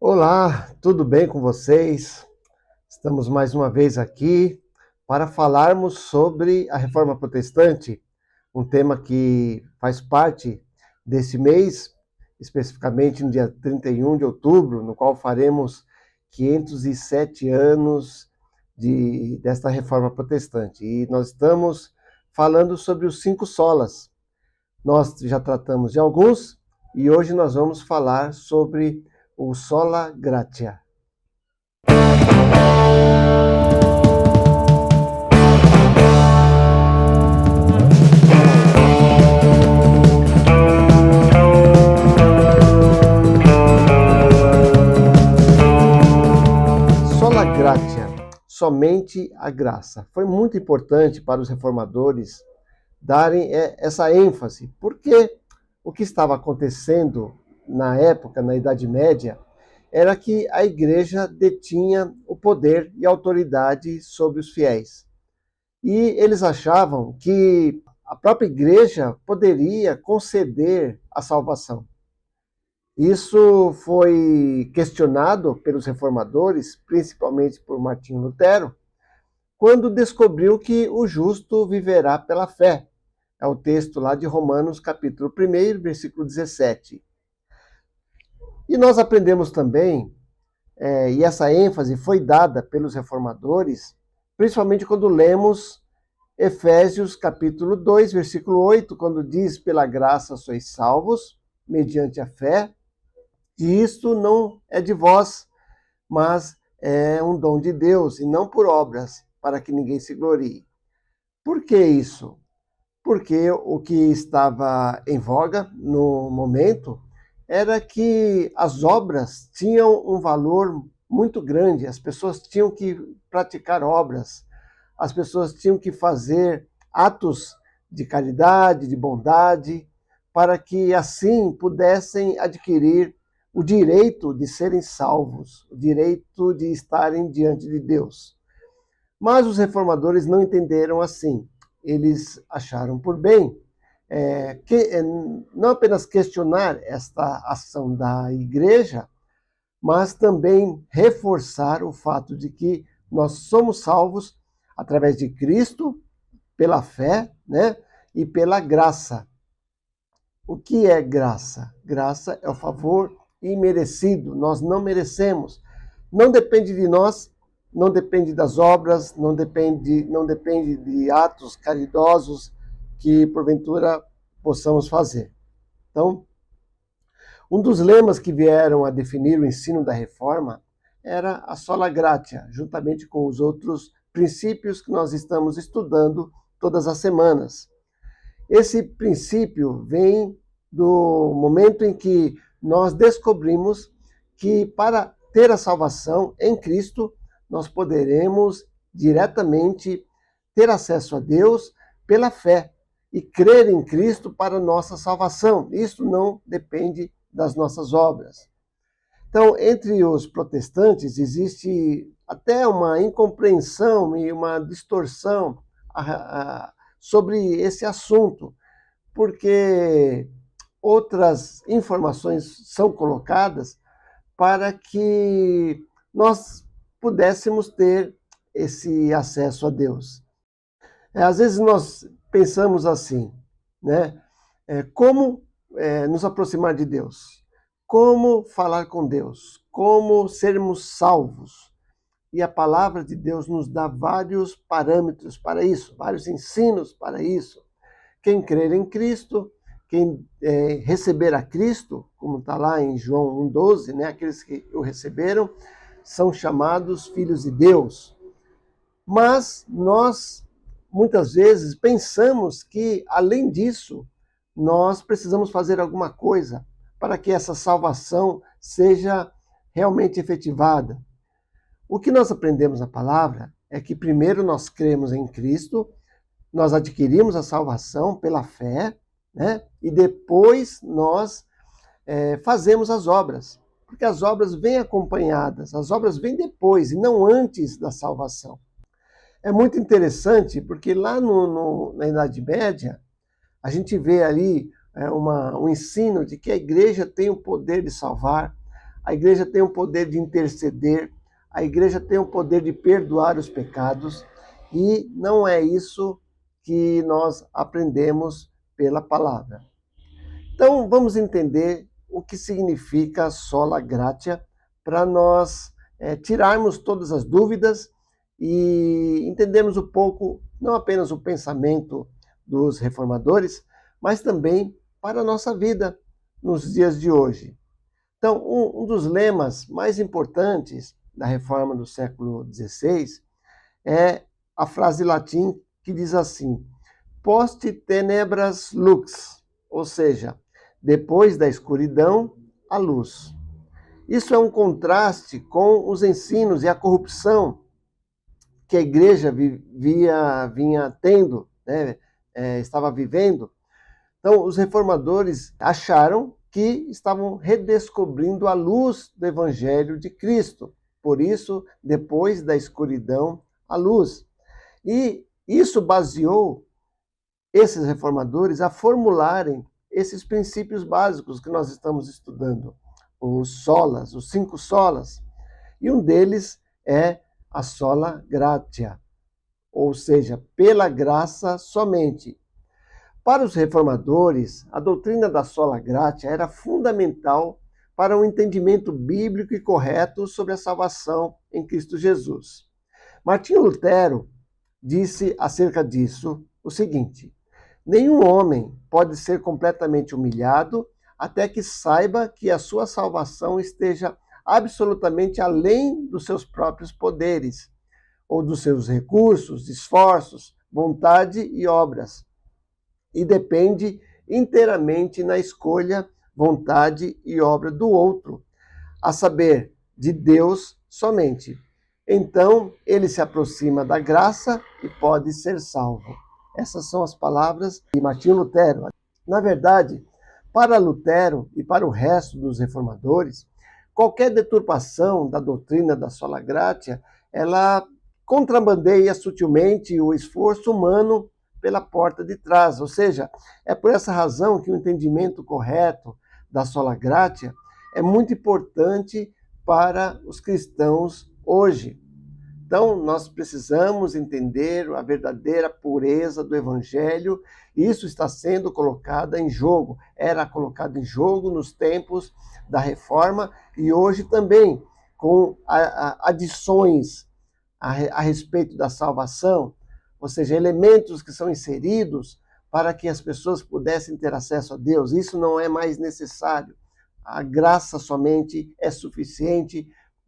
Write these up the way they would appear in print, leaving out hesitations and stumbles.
Olá, tudo bem com vocês? Estamos mais uma vez aqui para falarmos sobre a Reforma Protestante, um tema que faz parte desse mês, especificamente no dia 31 de outubro, no qual faremos 507 anos desta Reforma Protestante. E nós estamos falando sobre os 5 solas. Nós já tratamos de alguns e hoje nós vamos falar sobre o Sola Gratia. Sola Gratia, somente a graça. Foi muito importante para os reformadores darem essa ênfase, porque o que estava acontecendo na época, na Idade Média, era que a igreja detinha o poder e a autoridade sobre os fiéis. E eles achavam que a própria igreja poderia conceder a salvação. Isso foi questionado pelos reformadores, principalmente por Martinho Lutero, quando descobriu que o justo viverá pela fé. É o texto lá de Romanos, capítulo 1, versículo 17. E nós aprendemos também, e essa ênfase foi dada pelos reformadores, principalmente quando lemos Efésios capítulo 2, versículo 8, quando diz: pela graça sois salvos, mediante a fé, e isto não é de vós, mas é um dom de Deus, e não por obras, para que ninguém se glorie. Por que isso? Porque o que estava em voga no momento era que as obras tinham um valor muito grande, as pessoas tinham que praticar obras, as pessoas tinham que fazer atos de caridade, de bondade, para que assim pudessem adquirir o direito de serem salvos, o direito de estarem diante de Deus. Mas os reformadores não entenderam assim. Eles acharam por bem não apenas questionar esta ação da igreja, mas também reforçar o fato de que nós somos salvos através de Cristo, pela fé, né, e pela graça. O que é graça? Graça é o favor imerecido, nós não merecemos. Não depende de nós, não depende das obras, não depende de atos caridosos que porventura possamos fazer. Então, um dos lemas que vieram a definir o ensino da reforma era a sola gratia, juntamente com os outros princípios que nós estamos estudando todas as semanas. Esse princípio vem do momento em que nós descobrimos que para ter a salvação em Cristo, nós poderemos diretamente ter acesso a Deus pela fé e crer em Cristo para nossa salvação. Isso não depende das nossas obras. Então, entre os protestantes existe até uma incompreensão e uma distorção sobre esse assunto, porque outras informações são colocadas para que nós pudéssemos ter esse acesso a Deus. Às vezes nós pensamos assim, né? Como nos aproximar de Deus? Como falar com Deus? Como sermos salvos? E a palavra de Deus nos dá vários parâmetros para isso, vários ensinos para isso. Quem crer em Cristo, quem receber a Cristo, como está lá em João 1,12, né? Aqueles que o receberam, são chamados filhos de Deus. Mas nós, muitas vezes, pensamos que, além disso, nós precisamos fazer alguma coisa para que essa salvação seja realmente efetivada. O que nós aprendemos na palavra é que primeiro nós cremos em Cristo, nós adquirimos a salvação pela fé, né? E depois nós fazemos as obras. Porque as obras vêm acompanhadas, as obras vêm depois e não antes da salvação. É muito interessante porque lá na Idade Média, a gente vê ali um ensino de que a igreja tem o poder de salvar, a igreja tem o poder de interceder, a igreja tem o poder de perdoar os pecados, e não é isso que nós aprendemos pela palavra. Então, vamos entender o que significa sola gratia, para nós tirarmos todas as dúvidas e entendermos um pouco, não apenas o pensamento dos reformadores, mas também para a nossa vida nos dias de hoje. Então, um dos lemas mais importantes da reforma do século XVI é a frase latim que diz assim: post tenebras lux, ou seja, depois da escuridão, a luz. Isso é um contraste com os ensinos e a corrupção que a igreja vinha tendo, né? Estava vivendo. Então, os reformadores acharam que estavam redescobrindo a luz do Evangelho de Cristo. Por isso, depois da escuridão, a luz. E isso baseou esses reformadores a formularem esses princípios básicos que nós estamos estudando, os solas, os 5 solas. E um deles é a sola gratia, ou seja, pela graça somente. Para os reformadores, a doutrina da sola gratia era fundamental para um entendimento bíblico e correto sobre a salvação em Cristo Jesus. Martinho Lutero disse acerca disso o seguinte: nenhum homem pode ser completamente humilhado até que saiba que a sua salvação esteja absolutamente além dos seus próprios poderes, ou dos seus recursos, esforços, vontade e obras, e depende inteiramente na escolha, vontade e obra do outro, a saber, de Deus somente. Então, ele se aproxima da graça e pode ser salvo. Essas são as palavras de Martinho Lutero. Na verdade, para Lutero e para o resto dos reformadores, qualquer deturpação da doutrina da sola gratia, ela contrabandeia sutilmente o esforço humano pela porta de trás. Ou seja, é por essa razão que o entendimento correto da sola gratia é muito importante para os cristãos hoje. Então, nós precisamos entender a verdadeira pureza do Evangelho. Isso está sendo colocado em jogo. Era colocado em jogo nos tempos da Reforma e hoje também, com adições a respeito da salvação, ou seja, elementos que são inseridos para que as pessoas pudessem ter acesso a Deus. Isso não é mais necessário. A graça somente é suficiente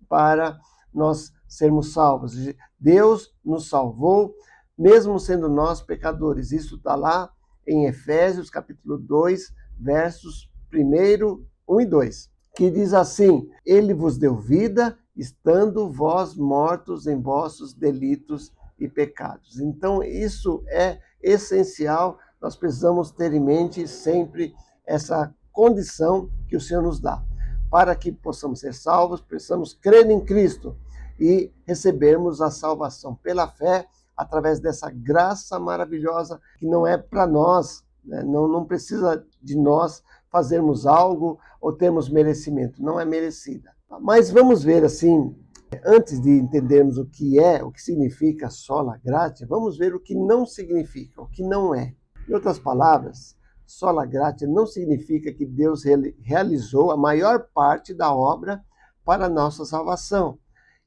para nós sermos salvos. Deus nos salvou, mesmo sendo nós pecadores. Isso está lá em Efésios, capítulo 2, versos 1 e 2, que diz assim: ele vos deu vida, estando vós mortos em vossos delitos e pecados. Então, isso é essencial, nós precisamos ter em mente sempre essa condição que o Senhor nos dá. Para que possamos ser salvos, precisamos crer em Cristo e recebermos a salvação pela fé, através dessa graça maravilhosa que não é para nós, né? Não precisa de nós fazermos algo ou termos merecimento, não é merecida. Mas vamos ver assim, antes de entendermos o que significa sola gratia, vamos ver o que não significa, o que não é. Em outras palavras, sola gratia não significa que Deus realizou a maior parte da obra para a nossa salvação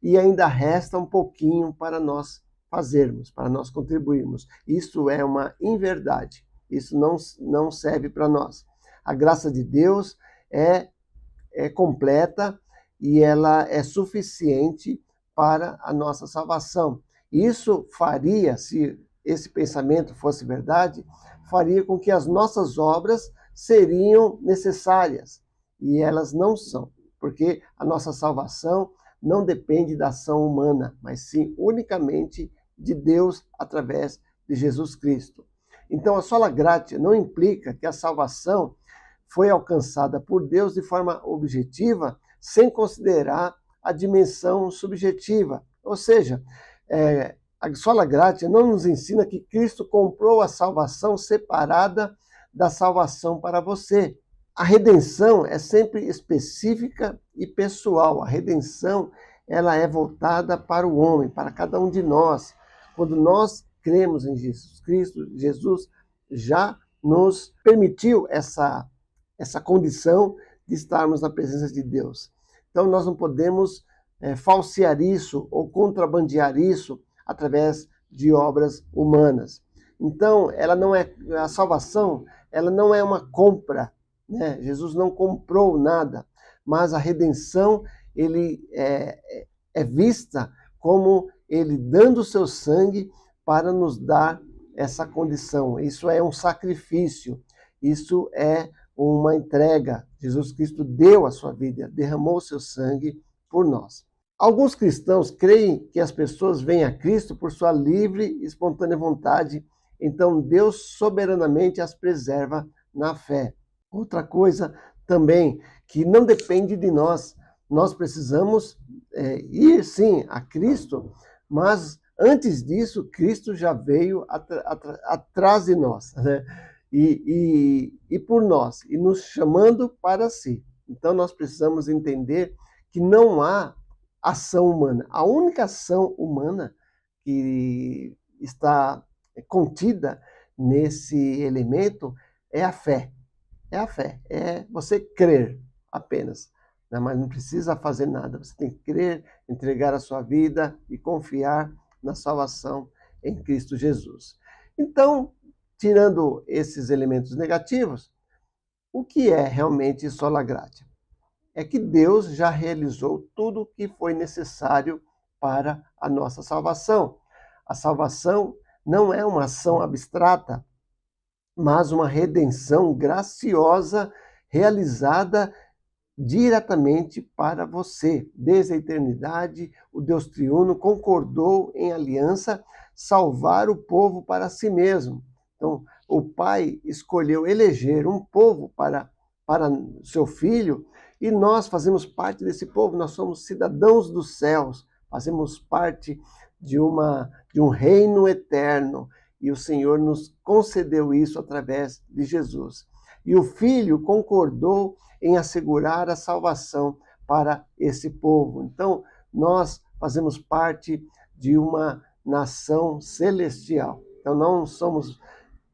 e ainda resta um pouquinho para nós fazermos, para nós contribuirmos. Isso é uma inverdade, isso não serve para nós. A graça de Deus é completa e ela é suficiente para a nossa salvação. Isso faria, se esse pensamento fosse verdade, faria com que as nossas obras seriam necessárias, e elas não são, porque a nossa salvação não depende da ação humana, mas sim unicamente de Deus através de Jesus Cristo. Então, a sola gratia não implica que a salvação foi alcançada por Deus de forma objetiva, sem considerar a dimensão subjetiva. Ou seja, a sola gratia não nos ensina que Cristo comprou a salvação separada da salvação para você. A redenção é sempre específica e pessoal. A redenção, ela é voltada para o homem, para cada um de nós. Quando nós cremos em Jesus Cristo, Jesus já nos permitiu essa condição de estarmos na presença de Deus. Então nós não podemos falsear isso ou contrabandear isso através de obras humanas. Então, a salvação, ela não é uma compra, né? Jesus não comprou nada, mas a redenção ele é vista como ele dando o seu sangue para nos dar essa condição. Isso é um sacrifício, isso é uma entrega. Jesus Cristo deu a sua vida, derramou o seu sangue por nós. Alguns cristãos creem que as pessoas vêm a Cristo por sua livre e espontânea vontade, então Deus soberanamente as preserva na fé. Outra coisa também que não depende de nós, nós precisamos ir sim a Cristo, mas antes disso, Cristo já veio atrás de nós, né? E por nós, e nos chamando para si. Então nós precisamos entender que não há ação humana. A única ação humana que está contida nesse elemento é a fé. É a fé, é você crer apenas, né? Mas não precisa fazer nada. Você tem que crer, entregar a sua vida e confiar na salvação em Cristo Jesus. Então, tirando esses elementos negativos, o que é realmente sola gratia? É que Deus já realizou tudo o que foi necessário para a nossa salvação. A salvação não é uma ação abstrata, mas uma redenção graciosa realizada diretamente para você. Desde a eternidade, o Deus triuno concordou em aliança salvar o povo para si mesmo. Então, o Pai escolheu eleger um povo para seu Filho, e nós fazemos parte desse povo, nós somos cidadãos dos céus, fazemos parte de um reino eterno, e o Senhor nos concedeu isso através de Jesus. E o Filho concordou em assegurar a salvação para esse povo. Então, nós fazemos parte de uma nação celestial. Então,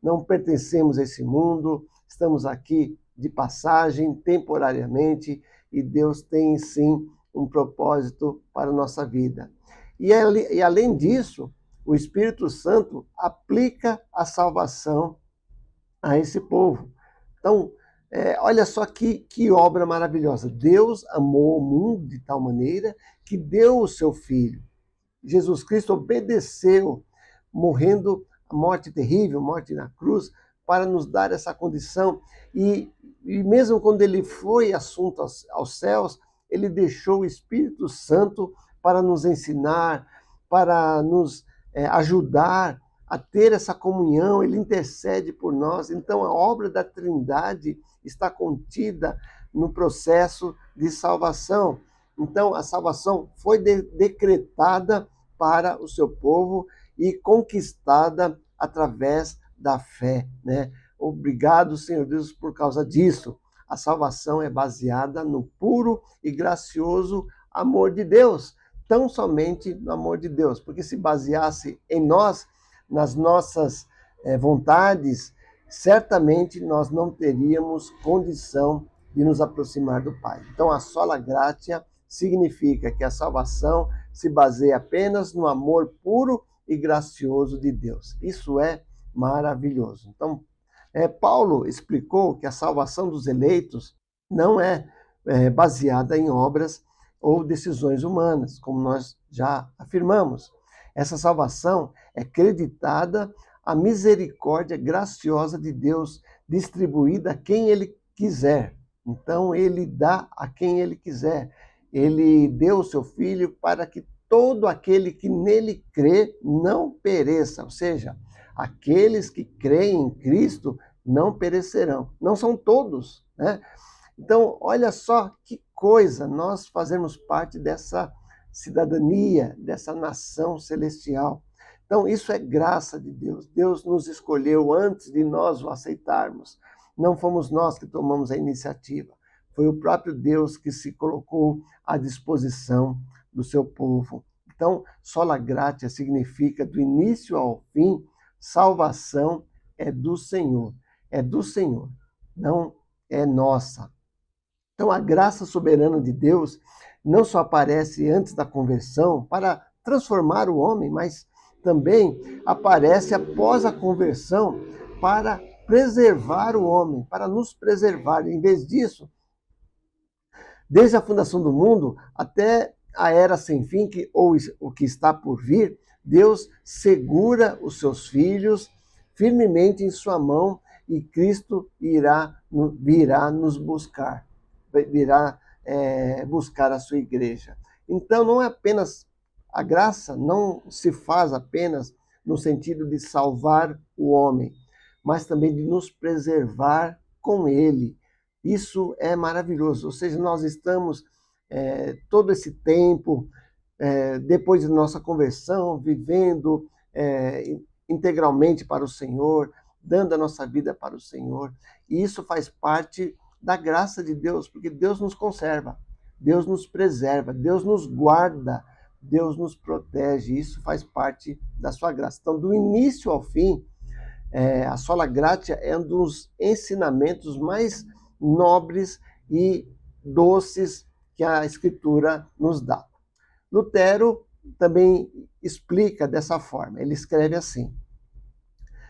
não pertencemos a esse mundo, estamos aqui de passagem, temporariamente, e Deus tem sim um propósito para a nossa vida. E além disso, o Espírito Santo aplica a salvação a esse povo. Então, olha só que obra maravilhosa. Deus amou o mundo de tal maneira que deu o seu Filho. Jesus Cristo obedeceu, morrendo a morte terrível, morte na cruz, para nos dar essa condição. E mesmo quando ele foi assunto aos céus, ele deixou o Espírito Santo para nos ensinar, para nos ajudar a ter essa comunhão, ele intercede por nós. Então a obra da Trindade está contida no processo de salvação. Então a salvação foi decretada para o seu povo e conquistada através da fé, né? Obrigado, Senhor Deus, por causa disso. A salvação é baseada no puro e gracioso amor de Deus, tão somente no amor de Deus, porque se baseasse em nós, nas nossas vontades, certamente nós não teríamos condição de nos aproximar do Pai. Então, a sola gratia significa que a salvação se baseia apenas no amor puro e gracioso de Deus. Isso é maravilhoso. Então, Paulo explicou que a salvação dos eleitos não é baseada em obras ou decisões humanas, como nós já afirmamos. Essa salvação é creditada à misericórdia graciosa de Deus, distribuída a quem Ele quiser. Então, Ele dá a quem Ele quiser. Ele deu o seu Filho para que todo aquele que nele crê não pereça. Ou seja, aqueles que creem em Cristo não perecerão. Não são todos, né? Então, olha só que coisa, nós fazemos parte dessa cidadania, dessa nação celestial. Então, isso é graça de Deus. Deus nos escolheu antes de nós o aceitarmos. Não fomos nós que tomamos a iniciativa. Foi o próprio Deus que se colocou à disposição do seu povo. Então, sola gratia significa do início ao fim, salvação é do Senhor. É do Senhor, não é nossa. Então, a graça soberana de Deus não só aparece antes da conversão para transformar o homem, mas também aparece após a conversão para preservar o homem, para nos preservar. Em vez disso, desde a fundação do mundo até a era sem fim, ou o que está por vir, Deus segura os seus filhos firmemente em sua mão e Cristo virá nos buscar, virá buscar a sua igreja. Então não é apenas, a graça não se faz apenas no sentido de salvar o homem, mas também de nos preservar com ele. Isso é maravilhoso, ou seja, nós estamos todo esse tempo, depois de nossa conversão, vivendo integralmente para o Senhor, dando a nossa vida para o Senhor, e isso faz parte da graça de Deus, porque Deus nos conserva, Deus nos preserva, Deus nos guarda, Deus nos protege, isso faz parte da sua graça. Então, do início ao fim, a sola gratia é um dos ensinamentos mais nobres e doces que a Escritura nos dá. Lutero também explica dessa forma, ele escreve assim: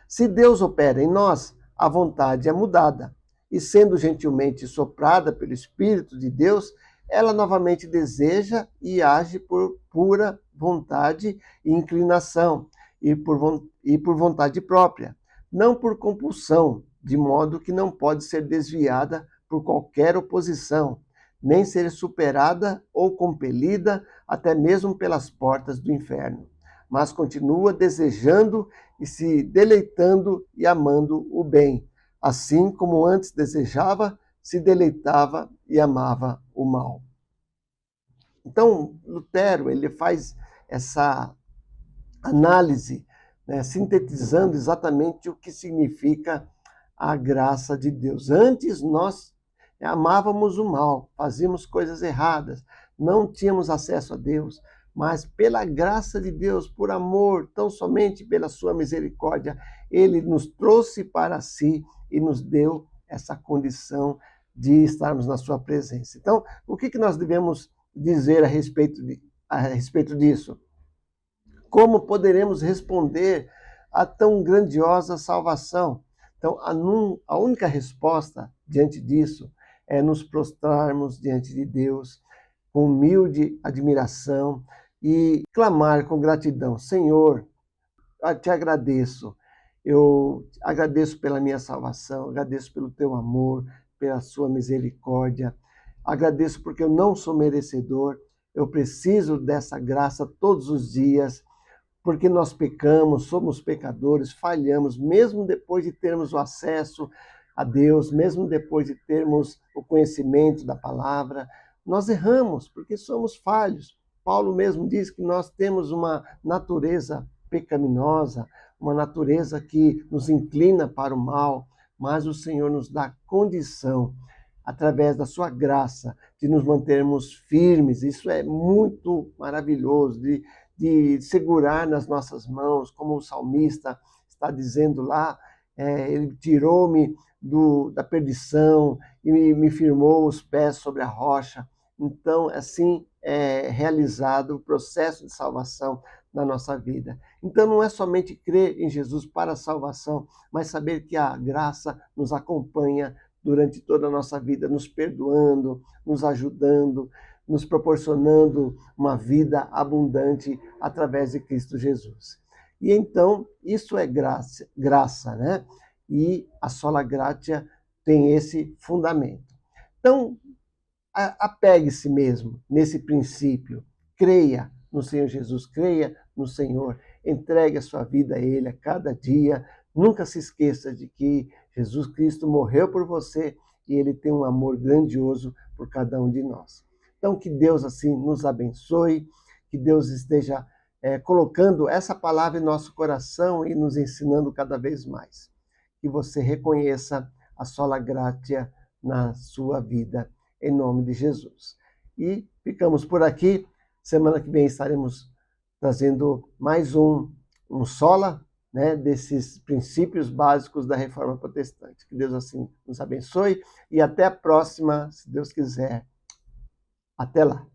se Deus opera em nós, a vontade é mudada, e sendo gentilmente soprada pelo Espírito de Deus, ela novamente deseja e age por pura vontade e inclinação, e por vontade própria, não por compulsão, de modo que não pode ser desviada por qualquer oposição, nem ser superada ou compelida até mesmo pelas portas do inferno, mas continua desejando e se deleitando e amando o bem, assim como antes desejava, se deleitava e amava o mal. Então, Lutero, ele faz essa análise, né, sintetizando exatamente o que significa a graça de Deus. Antes nós amávamos o mal, fazíamos coisas erradas, não tínhamos acesso a Deus, mas pela graça de Deus, por amor, tão somente pela sua misericórdia, ele nos trouxe para si e nos deu essa condição de estarmos na sua presença. Então, o que nós devemos dizer a respeito disso? Como poderemos responder a tão grandiosa salvação? Então, a única resposta diante disso é nos prostrarmos diante de Deus com humilde admiração e clamar com gratidão: Senhor, eu te agradeço. Eu agradeço pela minha salvação, agradeço pelo teu amor, pela sua misericórdia. Agradeço porque eu não sou merecedor, eu preciso dessa graça todos os dias, porque nós pecamos, somos pecadores, falhamos, mesmo depois de termos o acesso a Deus, mesmo depois de termos o conhecimento da palavra, nós erramos, porque somos falhos. Paulo mesmo diz que nós temos uma natureza pecaminosa, uma natureza que nos inclina para o mal, mas o Senhor nos dá condição, através da sua graça, de nos mantermos firmes. Isso é muito maravilhoso, de segurar nas nossas mãos, como o salmista está dizendo lá, ele tirou-me da perdição e me firmou os pés sobre a rocha. Então, assim é realizado o processo de salvação na nossa vida. Então, não é somente crer em Jesus para a salvação, mas saber que a graça nos acompanha durante toda a nossa vida, nos perdoando, nos ajudando, nos proporcionando uma vida abundante através de Cristo Jesus. E então, isso é graça, né? E a sola gratia tem esse fundamento. Então, apegue-se mesmo nesse princípio, creia no Senhor Jesus, creia no Senhor, entregue a sua vida a Ele a cada dia, nunca se esqueça de que Jesus Cristo morreu por você e Ele tem um amor grandioso por cada um de nós. Então, que Deus assim nos abençoe, que Deus esteja colocando essa palavra em nosso coração e nos ensinando cada vez mais. Que você reconheça a sola gratia na sua vida, em nome de Jesus. E ficamos por aqui. Semana que vem estaremos trazendo mais um sola, né, desses princípios básicos da Reforma Protestante. Que Deus assim nos abençoe e até a próxima, se Deus quiser. Até lá.